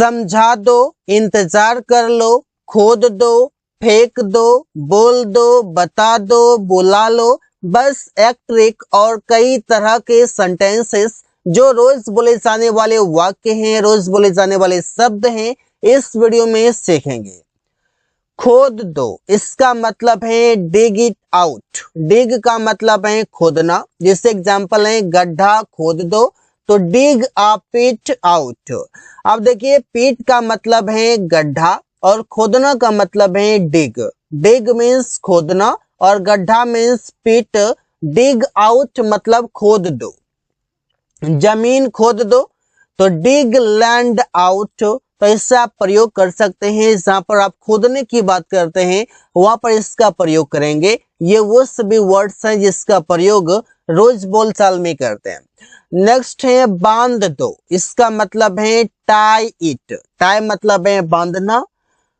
समझा दो, इंतजार कर लो, खोद दो, फेंक दो, बोल दो, बता दो, बुला लो। बस एक ट्रिक और कई तरह के सेंटेंसेस जो रोज बोले जाने वाले वाक्य हैं, रोज बोले जाने वाले शब्द हैं, इस वीडियो में सीखेंगे। खोद दो, इसका मतलब है डिग इट आउट। डिग का मतलब है खोदना। जैसे एग्जांपल है गड्ढा खोद दो, तो डिग अ पिट आउट। अब देखिए पिट का मतलब है गड्ढा और खोदना का मतलब है डिग। डिग मीन्स खोदना और गड्ढा मीन्स पिट। डिग आउट मतलब खोद दो, जमीन खोद दो, तो डिग लैंड आउट। तो इससे आप प्रयोग कर सकते हैं, जहां पर आप खोदने की बात करते हैं वहां पर इसका प्रयोग करेंगे। ये वो सभी वर्ड्स हैं जिसका प्रयोग रोज बोलचाल में करते हैं। नेक्स्ट है बांध दो, इसका मतलब है टाई इट। टाई मतलब है बांधना।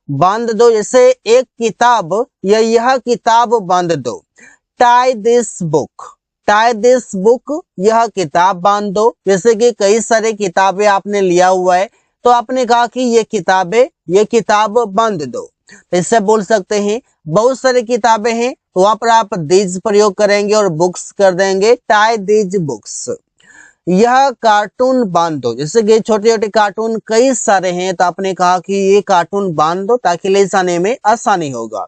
बांध दो, जैसे एक किताब या यह किताब बांध दो। Tie this book, tie this book, यह किताब बांध दो। जैसे कि कई सारे किताबें आपने लिया हुआ है, तो आपने कहा कि ये किताब बांध दो। तो इससे बोल सकते हैं बहुत सारी किताबें हैं, तो वहां पर आप दीज प्रयोग करेंगे और बुक्स कर देंगे, टाई दीज बुक्स। यह कार्टून बांध दो, जैसे कि छोटे छोटे कार्टून कई सारे हैं, तो आपने कहा कि ये कार्टून बांध दो ताकि ले जाने में आसानी होगा।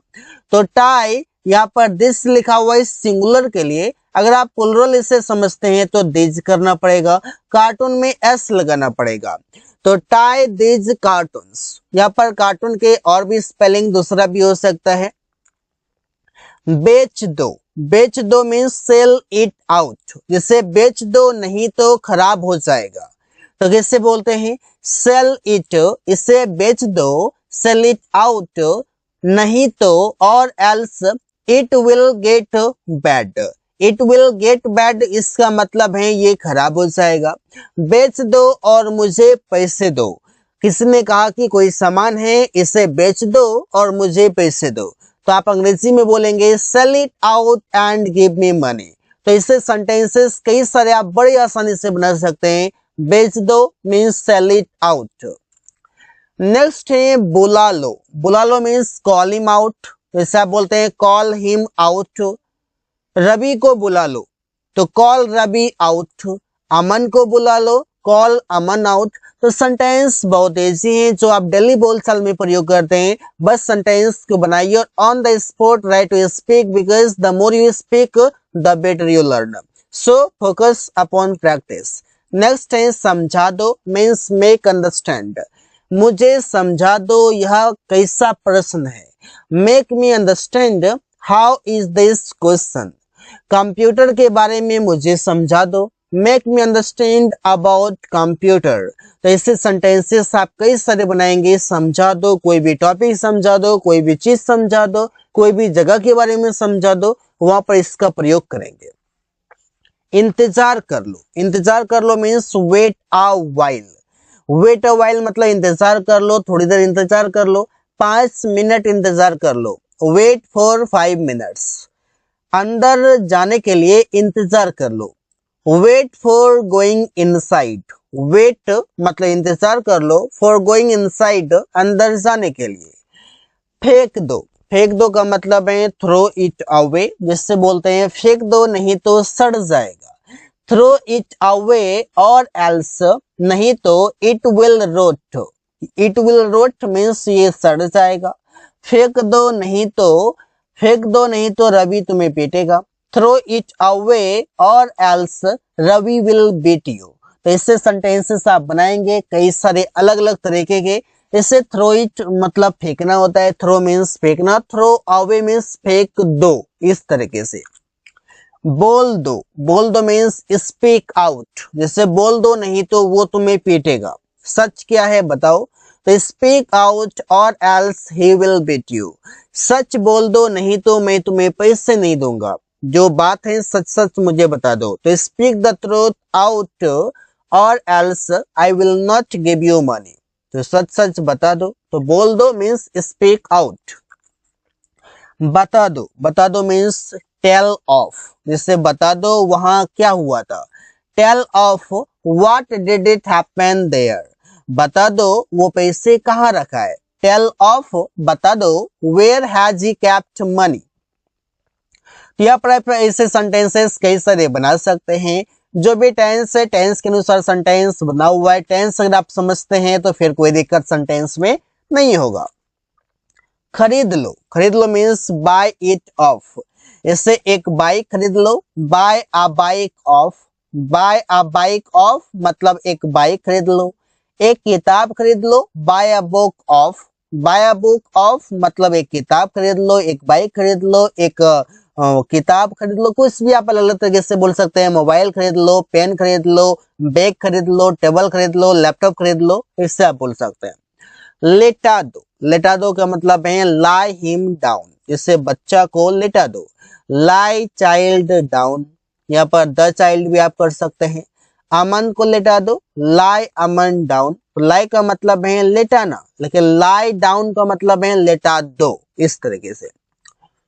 तो टाई, यहाँ पर दिस लिखा हुआ है सिंगुलर के लिए, अगर आप प्लुरल इसे समझते हैं तो दिज करना पड़ेगा, कार्टून में एस लगाना पड़ेगा। तो टाई दिज कार्टून्स, यहाँ पर कार्टून के और भी स्पेलिंग दूसरा भी हो सकता है। बेच दो, बेच दो मीन्स सेल इट आउट। जिसे बेच दो नहीं तो खराब हो जाएगा, तो कैसे बोलते हैं सेल इट, इसे बेच दो, सेल इट आउट, नहीं तो और else it will get bad. It will get bad, इसका मतलब है ये खराब हो जाएगा। बेच दो और मुझे पैसे दो, किसने कहा कि कोई सामान है इसे बेच दो और मुझे पैसे दो, तो आप अंग्रेजी में बोलेंगे sell it out and give me money. तो इससे सेंटेंसेस कई सारे आप बड़ी आसानी से बना सकते हैं। बेच दो means sell it out. Next है बुला लो, बुला लो मीन्स कॉल हिम आउट। जैसे आप बोलते हैं कॉल हिम आउट। रवि को बुला लो, तो कॉल रवि आउट। अमन को बुला लो, कॉल अमन आउट। तो सेंटेंस बहुत ऐसी हैं जो आप डेली बोलचाल में प्रयोग करते हैं। बस सेंटेंस को बनाइए और on the spot right to speak, because the more you speak the better you learn. So focus upon practice. Next है समझा दो मीन्स मेक अंडरस्टैंड। मुझे समझा दो, यह कैसा प्रश्न है। Make me understand how is this question. Computer के बारे में मुझे समझा दो, make me understand about computer. तो ऐसे सेंटेंसेस आप कई सारे बनाएंगे। समझा दो, कोई भी टॉपिक समझा दो, कोई भी चीज समझा दो, कोई भी जगह के बारे में समझा दो, वहां पर इसका प्रयोग करेंगे। इंतजार कर लो, इंतजार कर लो means wait a while. Wait a while मतलब इंतजार कर लो, थोड़ी देर इंतजार कर लो। 5 मिनट इंतजार कर लो, वेट फॉर 5 मिनट्स। अंदर जाने के लिए इंतजार कर लो, wait for going inside. Wait मतलब इंतजार कर लो, फॉर गोइंग इनसाइड अंदर जाने के लिए। फेंक दो, फेंक दो का मतलब है थ्रो इट अवे। जिससे बोलते हैं फेंक दो नहीं तो सड़ जाएगा। Throw it away or else, नहीं तो it will rot. It will rot means ये सड़ जाएगा। फेंक दो नहीं तो, फेंक दो नहीं तो रवि तुम्हें पीटेगा। Throw it away or else Ravi will beat you. तो इससे सेंटेंसेस आप बनाएंगे कई सारे अलग अलग तरीके के। इससे थ्रो इट मतलब फेंकना होता है, थ्रो मीन्स फेंकना, थ्रो अवे मीन्स फेंक दो, इस तरीके से। बोल दो, बोल दो मीन्स स्पीक आउट। जैसे बोल दो नहीं तो वो तुम्हें पीटेगा। सच क्या है बताओ, तो स्पीक आउट और else he will beat you. सच बोल दो नहीं तो मैं तुम्हें पैसे नहीं दूंगा। जो बात है सच सच मुझे बता दो। तो स्पीक द ट्रूथ आउट और else I will not give you money. तो सच सच बता दो, तो बोल दो मीन्स स्पीक आउट। बता दो, बता दो मीन्स टेल ऑफ। जिससे बता दो वहां क्या हुआ था। Tell off what did it happen there. बता दो वो पैसे कहाँ रखा है। टेल ऑफ, बता दो where has he kept money. तो यहाँ पर ऐसे सेंटेंसेस कई सारे बना सकते हैं। जो भी टेंस है टेंस के अनुसार सेंटेंस बना हुआ है। टेंस अगर आप समझते हैं तो फिर कोई दिक्कत सेंटेंस में नहीं होगा। खरीद लो मीन्स बाय इट ऑफ। इससे एक बाइक खरीद लो, buy a bike off. Buy a bike off मतलब एक बाइक खरीद लो। एक किताब खरीद लो, buy a book off. Buy a book off मतलब एक किताब खरीद लो, एक बाइक खरीद लो, एक किताब खरीद लो। कुछ भी आप अलग अलग तरीके से बोल सकते हैं। मोबाइल खरीद लो, पेन खरीद लो, बैग खरीद लो, टेबल खरीद लो, लैपटॉप खरीद लो, इससे आप बोल सकते हैं। लेटा दो का मतलब है लाई हिम डाउन। इससे बच्चा को लेटा दो। लाई चाइल्ड डाउन, यहाँ पर द चाइल्ड भी आप कर सकते हैं। अमन को लेटा दो, लाई अमन डाउन। लाई का मतलब है लेटाना, लेकिन लाई डाउन का मतलब है लेटा दो, इस तरीके से।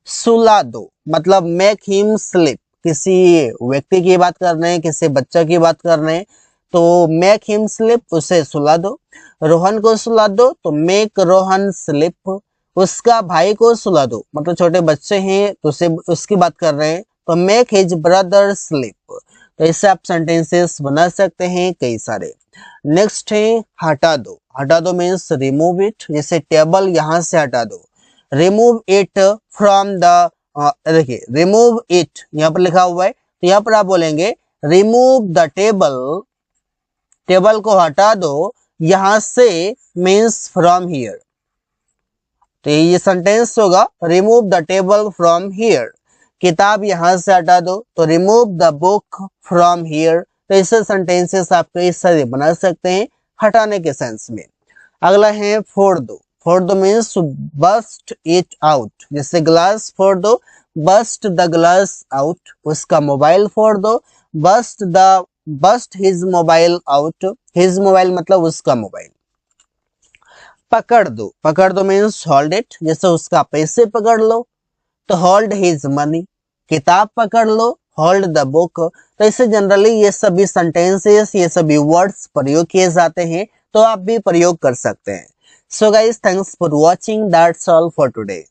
सुला दो मतलब मेक हिम स्लीप। किसी व्यक्ति की बात कर रहे हैं, किसी बच्चा की बात कर रहे हैं तो मेक हिम स्लीप, उसे सुला दो। रोहन को सुला दो तो मेक रोहन स्लीप। उसका भाई को सुला दो मतलब छोटे बच्चे हैं तो उसे उसकी बात कर रहे हैं तो मेक हिज ब्रदर स्लीप। तो इससे आप सेंटेंसेस बना सकते हैं कई सारे। नेक्स्ट है हटा दो मीन्स रिमूव इट। जैसे टेबल यहां से हटा दो, रिमूव इट फ्रॉम द, देखिए रिमूव इट यहाँ पर लिखा हुआ है तो यहाँ पर आप बोलेंगे रिमूव द टेबल। टेबल को हटा दो यहां से मीन्स फ्रॉम हियर। तो ये सेंटेंस होगा remove the table from here. किताब यहां से हटा दो तो remove the book from here. तो ऐसे सेंटेंसेस आप कई सारे बना सकते हैं हटाने के सेंस में। अगला है फोड़ दो मीन्स बस्ट इट आउट। जैसे ग्लास फोड़ दो, बस्ट द ग्लास आउट। उसका मोबाइल फोड़ दो, bust his mobile out. His mobile मतलब उसका मोबाइल। पकड़ दो मीन्स होल्ड इट। जैसे उसका पैसे पकड़ लो तो होल्ड हिज मनी। किताब पकड़ लो, होल्ड द बुक। तो इससे जनरली ये सभी सेंटेंसेस, ये सभी वर्ड्स प्रयोग किए जाते हैं तो आप भी प्रयोग कर सकते हैं। So guys, thanks for watching, that's all for today.